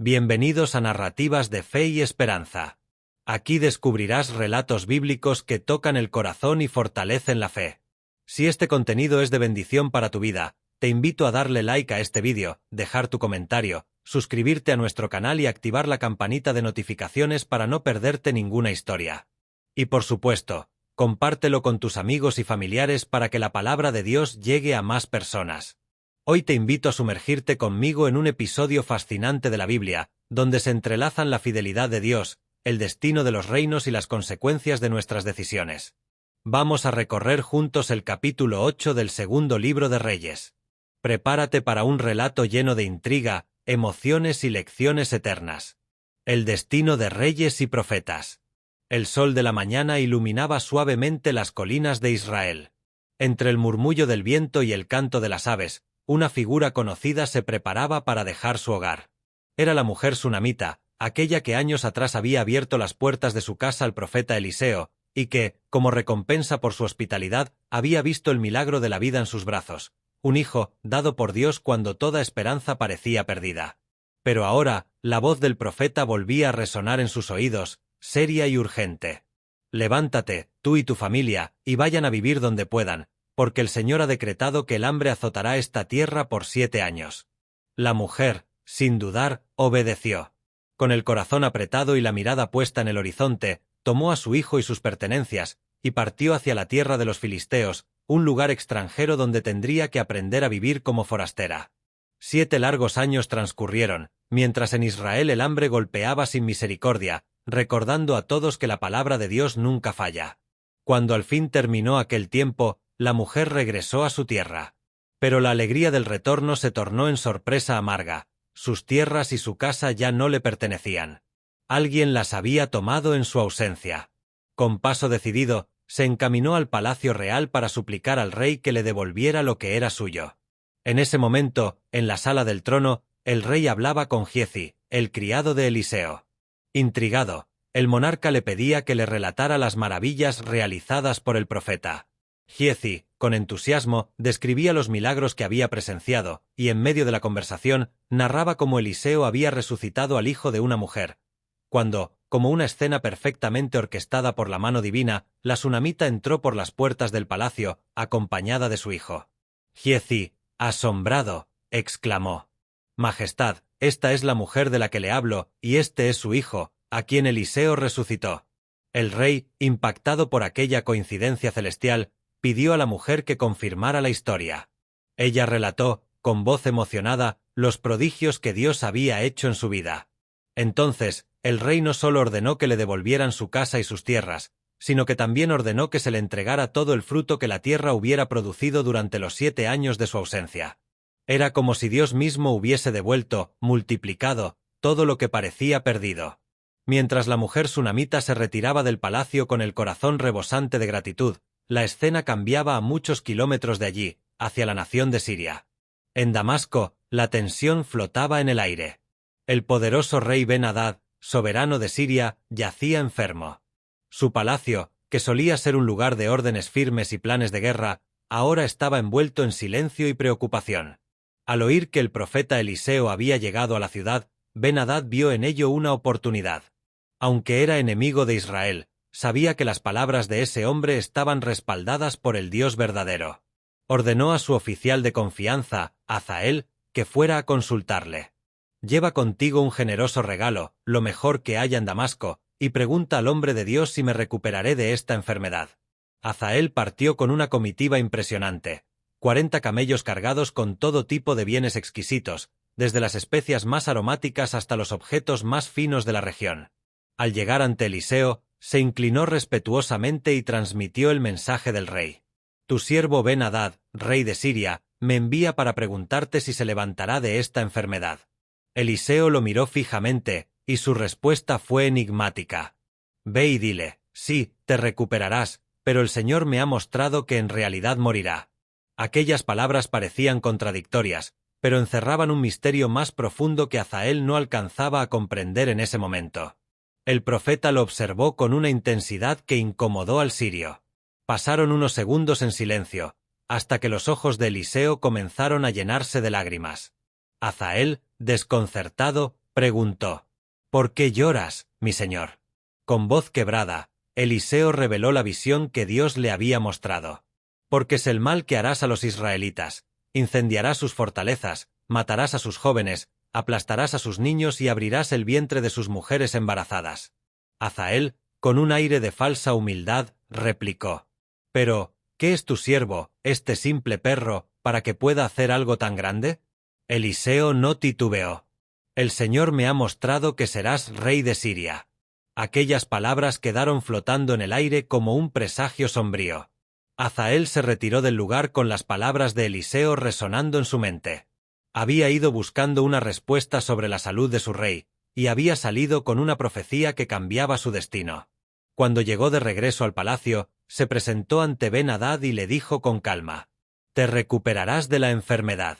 Bienvenidos a Narrativas de Fe y Esperanza. Aquí descubrirás relatos bíblicos que tocan el corazón y fortalecen la fe. Si este contenido es de bendición para tu vida, te invito a darle like a este vídeo, dejar tu comentario, suscribirte a nuestro canal y activar la campanita de notificaciones para no perderte ninguna historia. Y por supuesto, compártelo con tus amigos y familiares para que la palabra de Dios llegue a más personas. Hoy te invito a sumergirte conmigo en un episodio fascinante de la Biblia, donde se entrelazan la fidelidad de Dios, el destino de los reinos y las consecuencias de nuestras decisiones. Vamos a recorrer juntos el capítulo 8 del segundo libro de Reyes. Prepárate para un relato lleno de intriga, emociones y lecciones eternas. El destino de reyes y profetas. El sol de la mañana iluminaba suavemente las colinas de Israel. Entre el murmullo del viento y el canto de las aves, una figura conocida se preparaba para dejar su hogar. Era la mujer sunamita, aquella que años atrás había abierto las puertas de su casa al profeta Eliseo, y que, como recompensa por su hospitalidad, había visto el milagro de la vida en sus brazos, un hijo dado por Dios cuando toda esperanza parecía perdida. Pero ahora, la voz del profeta volvía a resonar en sus oídos, seria y urgente. Levántate, tú y tu familia, y vayan a vivir donde puedan, porque el Señor ha decretado que el hambre azotará esta tierra por 7 años. La mujer, sin dudar, obedeció. Con el corazón apretado y la mirada puesta en el horizonte, tomó a su hijo y sus pertenencias, y partió hacia la tierra de los filisteos, un lugar extranjero donde tendría que aprender a vivir como forastera. 7 largos años transcurrieron, mientras en Israel el hambre golpeaba sin misericordia, recordando a todos que la palabra de Dios nunca falla. Cuando al fin terminó aquel tiempo, la mujer regresó a su tierra. Pero la alegría del retorno se tornó en sorpresa amarga. Sus tierras y su casa ya no le pertenecían. Alguien las había tomado en su ausencia. Con paso decidido, se encaminó al palacio real para suplicar al rey que le devolviera lo que era suyo. En ese momento, en la sala del trono, el rey hablaba con Giezi, el criado de Eliseo. Intrigado, el monarca le pedía que le relatara las maravillas realizadas por el profeta. Giezi, con entusiasmo, describía los milagros que había presenciado, y en medio de la conversación, narraba cómo Eliseo había resucitado al hijo de una mujer. Cuando, como una escena perfectamente orquestada por la mano divina, la sunamita entró por las puertas del palacio, acompañada de su hijo. Giezi, asombrado, exclamó: «Majestad, esta es la mujer de la que le hablo, y este es su hijo, a quien Eliseo resucitó». El rey, impactado por aquella coincidencia celestial, pidió a la mujer que confirmara la historia. Ella relató, con voz emocionada, los prodigios que Dios había hecho en su vida. Entonces, el rey no solo ordenó que le devolvieran su casa y sus tierras, sino que también ordenó que se le entregara todo el fruto que la tierra hubiera producido durante los 7 años de su ausencia. Era como si Dios mismo hubiese devuelto, multiplicado, todo lo que parecía perdido. Mientras la mujer sunamita se retiraba del palacio con el corazón rebosante de gratitud, la escena cambiaba a muchos kilómetros de allí, hacia la nación de Siria. En Damasco, la tensión flotaba en el aire. El poderoso rey Ben-Hadad, soberano de Siria, yacía enfermo. Su palacio, que solía ser un lugar de órdenes firmes y planes de guerra, ahora estaba envuelto en silencio y preocupación. Al oír que el profeta Eliseo había llegado a la ciudad, Ben-Hadad vio en ello una oportunidad. Aunque era enemigo de Israel, sabía que las palabras de ese hombre estaban respaldadas por el Dios verdadero. Ordenó a su oficial de confianza, Hazael, que fuera a consultarle. «Lleva contigo un generoso regalo, lo mejor que haya en Damasco, y pregunta al hombre de Dios si me recuperaré de esta enfermedad». Hazael partió con una comitiva impresionante, 40 camellos cargados con todo tipo de bienes exquisitos, desde las especias más aromáticas hasta los objetos más finos de la región. Al llegar ante Eliseo, se inclinó respetuosamente y transmitió el mensaje del rey. «Tu siervo Ben-Hadad, rey de Siria, me envía para preguntarte si se levantará de esta enfermedad». Eliseo lo miró fijamente, y su respuesta fue enigmática. «Ve y dile, sí, te recuperarás, pero el Señor me ha mostrado que en realidad morirá». Aquellas palabras parecían contradictorias, pero encerraban un misterio más profundo que Hazael no alcanzaba a comprender en ese momento. El profeta lo observó con una intensidad que incomodó al sirio. Pasaron unos segundos en silencio, hasta que los ojos de Eliseo comenzaron a llenarse de lágrimas. Hazael, desconcertado, preguntó. ¿Por qué lloras, mi señor? Con voz quebrada, Eliseo reveló la visión que Dios le había mostrado. Porque es el mal que harás a los israelitas, incendiarás sus fortalezas, matarás a sus jóvenes, aplastarás a sus niños y abrirás el vientre de sus mujeres embarazadas. Hazael, con un aire de falsa humildad, replicó. Pero, ¿qué es tu siervo, este simple perro, para que pueda hacer algo tan grande? Eliseo no titubeó. El Señor me ha mostrado que serás rey de Siria. Aquellas palabras quedaron flotando en el aire como un presagio sombrío. Hazael se retiró del lugar con las palabras de Eliseo resonando en su mente. Había ido buscando una respuesta sobre la salud de su rey, y había salido con una profecía que cambiaba su destino. Cuando llegó de regreso al palacio, se presentó ante Ben-Hadad y le dijo con calma: «Te recuperarás de la enfermedad».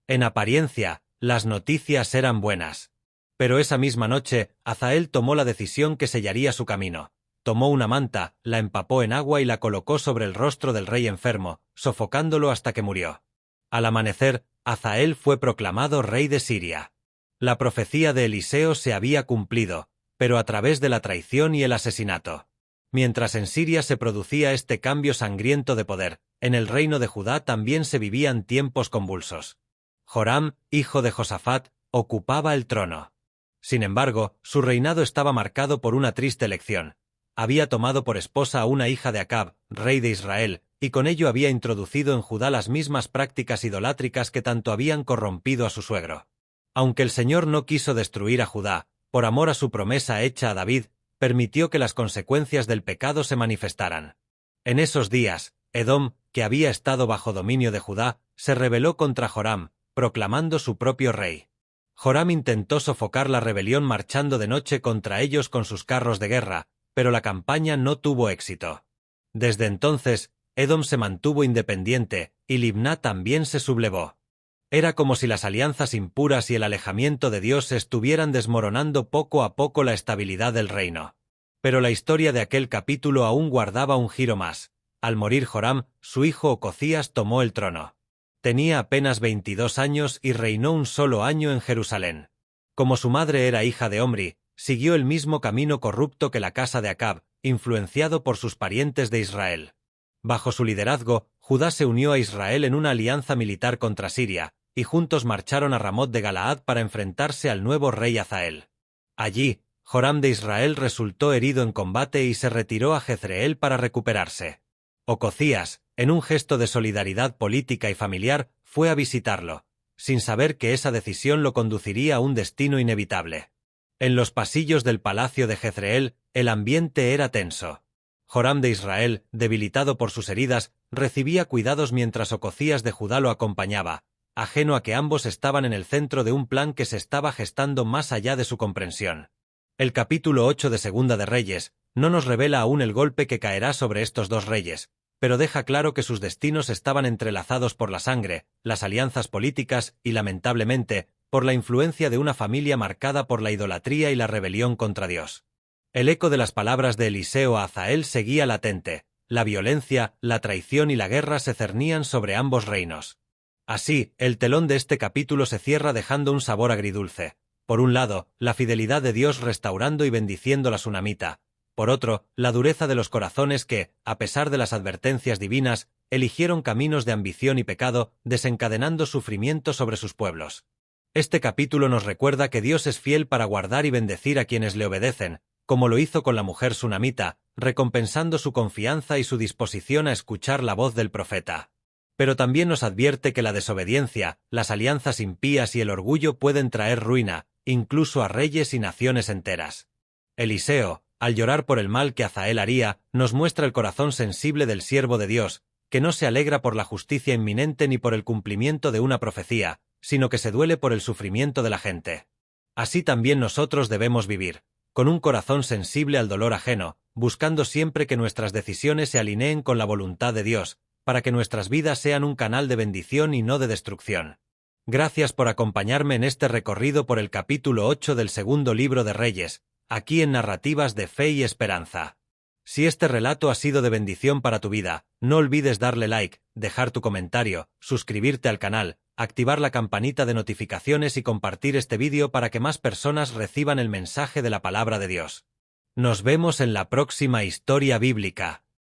En apariencia, las noticias eran buenas. Pero esa misma noche, Hazael tomó la decisión que sellaría su camino. Tomó una manta, la empapó en agua y la colocó sobre el rostro del rey enfermo, sofocándolo hasta que murió. Al amanecer, Hazael fue proclamado rey de Siria. La profecía de Eliseo se había cumplido, pero a través de la traición y el asesinato. Mientras en Siria se producía este cambio sangriento de poder, en el reino de Judá también se vivían tiempos convulsos. Joram, hijo de Josafat, ocupaba el trono. Sin embargo, su reinado estaba marcado por una triste elección. Había tomado por esposa a una hija de Acab, rey de Israel, y con ello había introducido en Judá las mismas prácticas idolátricas que tanto habían corrompido a su suegro. Aunque el Señor no quiso destruir a Judá, por amor a su promesa hecha a David, permitió que las consecuencias del pecado se manifestaran. En esos días, Edom, que había estado bajo dominio de Judá, se rebeló contra Joram, proclamando su propio rey. Joram intentó sofocar la rebelión marchando de noche contra ellos con sus carros de guerra, pero la campaña no tuvo éxito. Desde entonces, Edom se mantuvo independiente, y Libná también se sublevó. Era como si las alianzas impuras y el alejamiento de Dios estuvieran desmoronando poco a poco la estabilidad del reino. Pero la historia de aquel capítulo aún guardaba un giro más. Al morir Joram, su hijo Ocozías tomó el trono. Tenía apenas 22 años y reinó un solo año en Jerusalén. Como su madre era hija de Omri, siguió el mismo camino corrupto que la casa de Acab, influenciado por sus parientes de Israel. Bajo su liderazgo, Judá se unió a Israel en una alianza militar contra Siria, y juntos marcharon a Ramot de Galaad para enfrentarse al nuevo rey Hazael. Allí, Joram de Israel resultó herido en combate y se retiró a Jezreel para recuperarse. Ocozías, en un gesto de solidaridad política y familiar, fue a visitarlo, sin saber que esa decisión lo conduciría a un destino inevitable. En los pasillos del palacio de Jezreel, el ambiente era tenso. Joram de Israel, debilitado por sus heridas, recibía cuidados mientras Ocozías de Judá lo acompañaba, ajeno a que ambos estaban en el centro de un plan que se estaba gestando más allá de su comprensión. El capítulo 8 de Segunda de Reyes no nos revela aún el golpe que caerá sobre estos dos reyes, pero deja claro que sus destinos estaban entrelazados por la sangre, las alianzas políticas y, lamentablemente, por la influencia de una familia marcada por la idolatría y la rebelión contra Dios. El eco de las palabras de Eliseo a Hazael seguía latente. La violencia, la traición y la guerra se cernían sobre ambos reinos. Así, el telón de este capítulo se cierra dejando un sabor agridulce. Por un lado, la fidelidad de Dios restaurando y bendiciendo la sunamita. Por otro, la dureza de los corazones que, a pesar de las advertencias divinas, eligieron caminos de ambición y pecado, desencadenando sufrimiento sobre sus pueblos. Este capítulo nos recuerda que Dios es fiel para guardar y bendecir a quienes le obedecen, como lo hizo con la mujer sunamita, recompensando su confianza y su disposición a escuchar la voz del profeta. Pero también nos advierte que la desobediencia, las alianzas impías y el orgullo pueden traer ruina, incluso a reyes y naciones enteras. Eliseo, al llorar por el mal que Hazael haría, nos muestra el corazón sensible del siervo de Dios, que no se alegra por la justicia inminente ni por el cumplimiento de una profecía, sino que se duele por el sufrimiento de la gente. Así también nosotros debemos vivir, con un corazón sensible al dolor ajeno, buscando siempre que nuestras decisiones se alineen con la voluntad de Dios, para que nuestras vidas sean un canal de bendición y no de destrucción. Gracias por acompañarme en este recorrido por el capítulo 8 del segundo libro de Reyes, aquí en Narrativas de Fe y Esperanza. Si este relato ha sido de bendición para tu vida, no olvides darle like, dejar tu comentario, suscribirte al canal, activar la campanita de notificaciones y compartir este vídeo para que más personas reciban el mensaje de la palabra de Dios. Nos vemos en la próxima historia bíblica.